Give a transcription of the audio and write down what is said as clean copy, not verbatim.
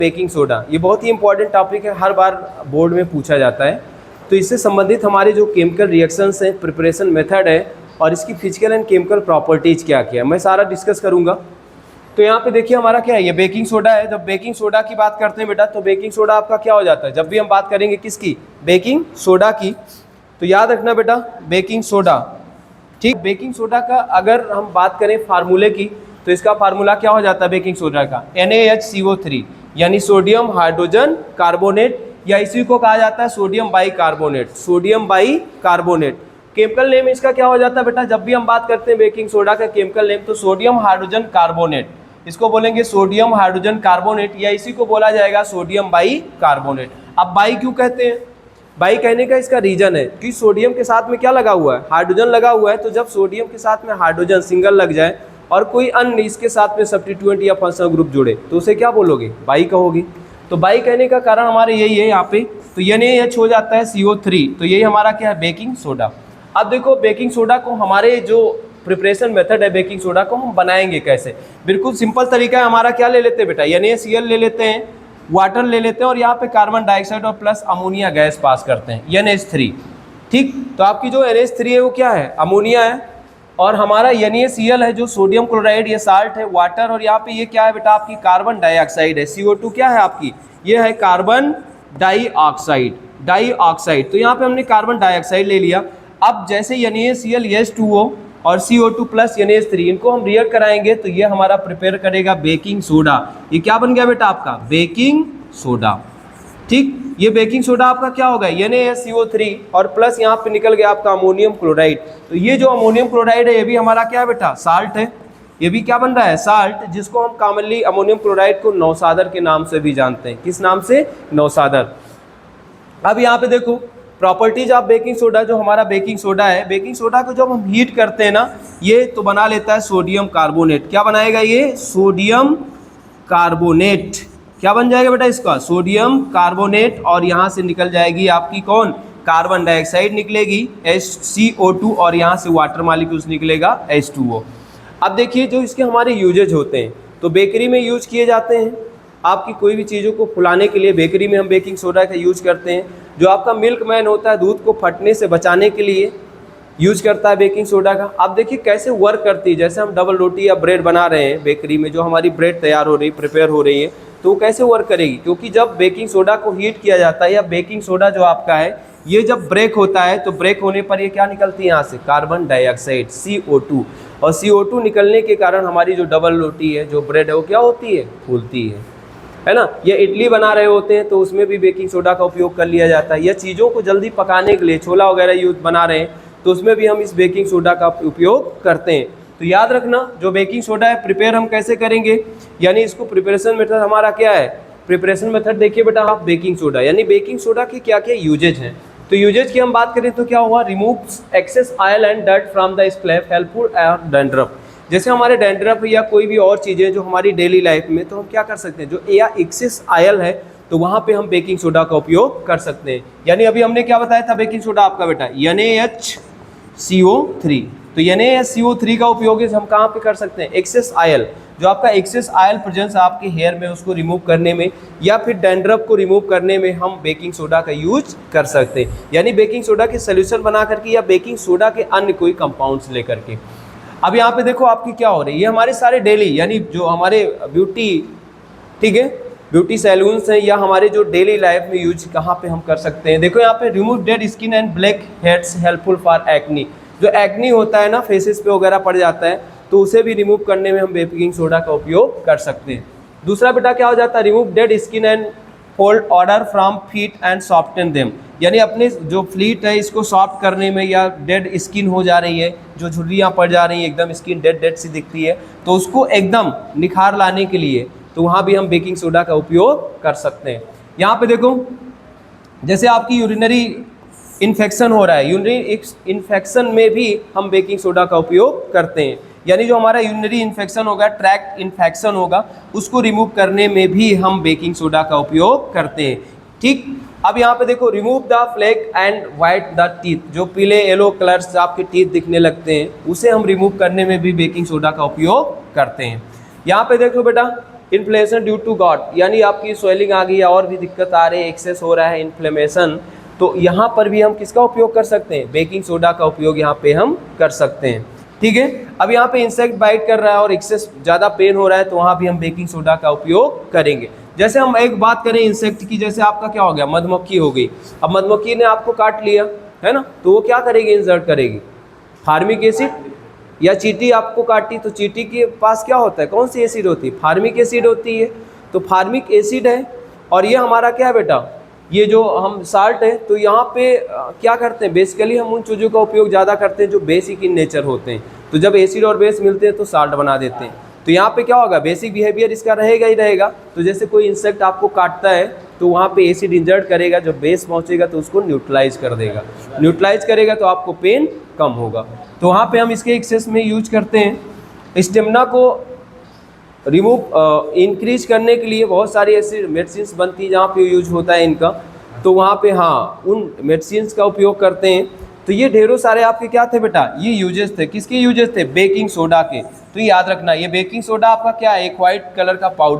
Baking soda, ये बहुत ही important topic है, हर बार बोर्ड में पूछा जाता है। तो इससे संबंधित हमारे जो केमिकल रिएक्शंस हैं, प्रिपरेशन मेथड है और इसकी फिजिकल एंड केमिकल प्रॉपर्टीज़ क्या क्या है, मैं सारा डिस्कस करूँगा। तो यहाँ पे देखिए हमारा क्या है, ये बेकिंग सोडा है। जब बेकिंग सोडा की बात करते हैं बेटा, तो बेकिंग सोडा आपका क्या हो जाता है, जब भी हम बात करेंगे किसकी, बेकिंग सोडा की, तो याद रखना बेटा बेकिंग सोडा, ठीक। बेकिंग सोडा का अगर हम बात करें फार्मूले की, तो इसका फार्मूला क्या हो जाता है बेकिंग सोडा का, NaHCO3 यानी सोडियम हाइड्रोजन कार्बोनेट, या इसी को कहा जाता है sodium bicarbonate, sodium bicarbonate. Chemical name इसका क्या हो जाता है बेटा, जब भी हम बात करते हैं बेकिंग सोडा का केमिकल नेम, तो सोडियम हाइड्रोजन कार्बोनेट, इसको बोलेंगे सोडियम हाइड्रोजन कार्बोनेट, या इसी को बोला जाएगा सोडियम बाइकार्बोनेट। अब बाई क्यों कहते हैं, बाई कहने का इसका रीजन है कि सोडियम के साथ में क्या लगा हुआ है, हाइड्रोजन लगा हुआ है। तो जब सोडियम के साथ में हाइड्रोजन सिंगल लग जाए और कोई अन्य इसके साथ में सब्स्टिट्यूएंट या फंक्शनल ग्रुप जुड़े, तो उसे क्या बोलोगे, बाई कहोगे। तो बाई कहने का कारण हमारे यही है यहाँ पे, तो NaH हो जाता है CO3, तो यही हमारा क्या है बेकिंग सोडा। अब देखो बेकिंग सोडा को हमारे जो प्रिपरेशन मेथड है बेकिंग सोडा को हम बनाएंगे कैसे, बिल्कुल सिंपल तरीका है हमारा। क्या ले लेते हैं बेटा, NaCl ले लेते हैं, वाटर ले लेते हैं और यहाँ पे कार्बन डाइऑक्साइड और प्लस अमोनिया गैस पास करते हैं, NH3, ठीक। तो आपकी जो NH3 है वो क्या है, अमोनिया है, और हमारा NaCl है जो सोडियम क्लोराइड, ये साल्ट है, वाटर, और यहाँ पे ये क्या है बेटा आपकी कार्बन डाइऑक्साइड है, CO2 क्या है आपकी, ये है कार्बन डाइऑक्साइड, डाइऑक्साइड। तो यहाँ पे हमने कार्बन डाइऑक्साइड ले लिया। अब जैसे NaCl H2O और CO2 प्लस NH3 इनको हम रिएक्ट कराएंगे, तो ये हमारा प्रिपेयर करेगा बेकिंग सोडा। ये क्या बन गया बेटा आपका बेकिंग सोडा, ठीक। ये बेकिंग सोडा आपका क्या होगा, NaCO3 और प्लस यहाँ पे निकल गया आपका अमोनियम क्लोराइड। तो ये जो अमोनियम क्लोराइड है ये भी हमारा क्या है बेटा, साल्ट है। ये भी क्या बन रहा है, साल्ट, जिसको हम कॉमनली अमोनियम क्लोराइड को नौसादर के नाम से भी जानते हैं। किस नाम से, नौसादर। अब यहाँ पे देखो प्रॉपर्टीज ऑफ बेकिंग सोडा, जो हमारा बेकिंग सोडा है, बेकिंग सोडा को जब हम हीट करते हैं ना, ये तो बना लेता है सोडियम कार्बोनेट। क्या बनाएगा ये, सोडियम कार्बोनेट। क्या बन जाएगा बेटा इसका, सोडियम कार्बोनेट, और यहाँ से निकल जाएगी आपकी कौन, कार्बन डाइऑक्साइड निकलेगी CO2, और यहाँ से वाटर मॉलिक्यूल्स निकलेगा H2O। अब देखिए जो इसके हमारे यूजेज होते हैं, तो बेकरी में यूज किए जाते हैं। आपकी कोई भी चीज़ों को फुलाने के लिए बेकरी में हम बेकिंग सोडा का यूज करते हैं। जो आपका मिल्क मैन होता है दूध को फटने से बचाने के लिए यूज करता है बेकिंग सोडा का। आप देखिए कैसे वर्क करती है, जैसे हम डबल रोटी या ब्रेड बना रहे हैं बेकरी में, जो हमारी ब्रेड तैयार हो रही, प्रिपेयर हो रही है, तो वो कैसे वर्क करेगी, क्योंकि जब बेकिंग सोडा को हीट किया जाता है, या बेकिंग सोडा जो आपका है ये जब ब्रेक होता है, तो ब्रेक होने पर ये क्या निकलती है यहाँ से, कार्बन डाइऑक्साइड CO2, और CO2 निकलने के कारण हमारी जो डबल रोटी है, जो ब्रेड है, वो क्या होती है, फूलती है ना। ये इडली बना रहे होते हैं तो उसमें भी बेकिंग सोडा का उपयोग कर लिया जाता है, या चीज़ों को जल्दी पकाने के लिए छोला वगैरह यूज बना रहे हैं तो उसमें भी हम इस बेकिंग सोडा का उपयोग करते हैं। तो याद रखना जो बेकिंग सोडा है प्रिपेयर हम कैसे करेंगे, यानी इसको प्रिपरेशन मेथड हमारा क्या है, प्रिपरेशन मेथड देखिए बेटा आप, बेकिंग सोडा यानी बेकिंग सोडा के क्या क्या यूजेज हैं। तो यूजेज की हम बात करें तो क्या हुआ, removes excess oil and dirt from the slab, helpful dandruff. जैसे हमारे डैंड्रफ या कोई भी और चीज़ें जो हमारी डेली लाइफ में, तो हम क्या कर सकते हैं, जो या एक्सेस ऑयल है तो वहाँ पे हम बेकिंग सोडा का उपयोग कर सकते हैं। यानी अभी हमने क्या बताया था बेकिंग सोडा आपका बेटा, NaHCO3। तो NaHCO3 का उपयोग हम कहाँ पे कर सकते हैं, एक्सेस ऑयल, जो आपका एक्सेस ऑयल प्रेजेंस आपके हेयर में उसको रिमूव करने में, या फिर डैंड्रफ को रिमूव करने में हम बेकिंग सोडा का यूज कर सकते हैं। यानी बेकिंग सोडा के सोल्यूशन बना करके, या बेकिंग सोडा के अन्य कोई कंपाउंड्स लेकर के। अब यहाँ पे देखो आपकी क्या हो रही है, ये हमारे सारे डेली, यानी जो हमारे ब्यूटी, ठीक है, ब्यूटी सैलून्स हैं, या हमारे जो डेली लाइफ में यूज कहाँ पे हम कर सकते हैं। देखो यहाँ पे remove dead skin and black heads, helpful for acne. जो एक्नी होता है ना, फेसेस पे वगैरह पड़ जाता है, तो उसे भी रिमूव करने में हम बेकिंग सोडा का उपयोग कर सकते हैं। दूसरा बेटा क्या हो जाता है, remove dead skin and fold order from feet and soften them. यानी अपने जो फ्लीट है इसको सॉफ्ट करने में, या डेड स्किन हो जा रही है, जो झुर्रियाँ पड़ जा रही हैं, एकदम स्किन डेड डेड सी दिखती है, तो उसको एकदम निखार लाने के लिए, तो वहाँ भी हम बेकिंग सोडा का उपयोग कर सकते हैं। यहाँ पे देखो जैसे आपकी यूरिनरी इन्फेक्शन हो रहा है, यूरिनरी इन्फेक्शन में भी हम बेकिंग सोडा का उपयोग करते हैं। यानी जो हमारा यूरिनरी इन्फेक्शन होगा, ट्रैक्ट इन्फेक्शन होगा, उसको रिमूव करने में भी हम बेकिंग सोडा का उपयोग करते हैं, ठीक। अब यहाँ पे देखो remove the flake and white the teeth, जो पीले येलो कलर्स आपके टीथ दिखने लगते हैं, उसे हम रिमूव करने में भी बेकिंग सोडा का उपयोग करते हैं। यहाँ पे देखो बेटा इन्फ्लेमेशन ड्यू टू गॉट, यानी आपकी स्वेलिंग आ गई है और भी दिक्कत आ रही है, एक्सेस हो रहा है इन्फ्लेमेशन, तो यहाँ पर भी हम किसका उपयोग कर सकते हैं, बेकिंग सोडा का उपयोग यहाँ पे हम कर सकते हैं। ठीक है, अब यहाँ पे इंसेक्ट बाइट कर रहा है और एक्सेस ज़्यादा पेन हो रहा है, तो वहाँ भी हम बेकिंग सोडा का उपयोग करेंगे। जैसे हम एक बात करें इंसेक्ट की, जैसे आपका क्या हो गया, मधुमक्खी हो गई। अब मधुमक्खी ने आपको काट लिया है ना, तो वो क्या करेगी, इंसर्ट करेगी फार्मिक एसिड, या चींटी आपको काटी तो चींटी के पास क्या होता है, कौन सी एसिड होती है, फार्मिक एसिड होती है। तो फार्मिक एसिड है, और ये हमारा क्या है बेटा, ये जो हम साल्ट है, तो यहाँ पे क्या करते हैं, बेसिकली हम उन चीज़ों का उपयोग ज़्यादा करते हैं जो बेसिक इन नेचर होते हैं। तो जब एसिड और बेस मिलते हैं तो साल्ट बना देते हैं। तो यहाँ पे क्या होगा, बेसिक बिहेवियर इसका रहेगा ही रहेगा। तो जैसे कोई इंसेक्ट आपको काटता है तो वहाँ पे एसिड इंजर्ट करेगा, जब बेस पहुँचेगा तो उसको न्यूट्रलाइज कर देगा, न्यूट्रलाइज करेगा तो आपको पेन कम होगा। तो वहाँ पे हम इसके एक्सेस में यूज करते हैं। स्टेमिना को रिमूव इंक्रीज करने के लिए बहुत सारी ऐसी मेडिसिन बनती है जहाँ पे यूज होता है इनका, तो वहाँ पे हाँ उन मेडिसिन का उपयोग करते हैं। तो ये ढेरों सारे आपके क्या थे बेटा, ये यूजेस थे, किसके यूजेस थे, बेकिंग सोडा के। तो याद रखना, ये बेकिंग सोडा आपका क्या है, एक वाइट कलर का पाउडर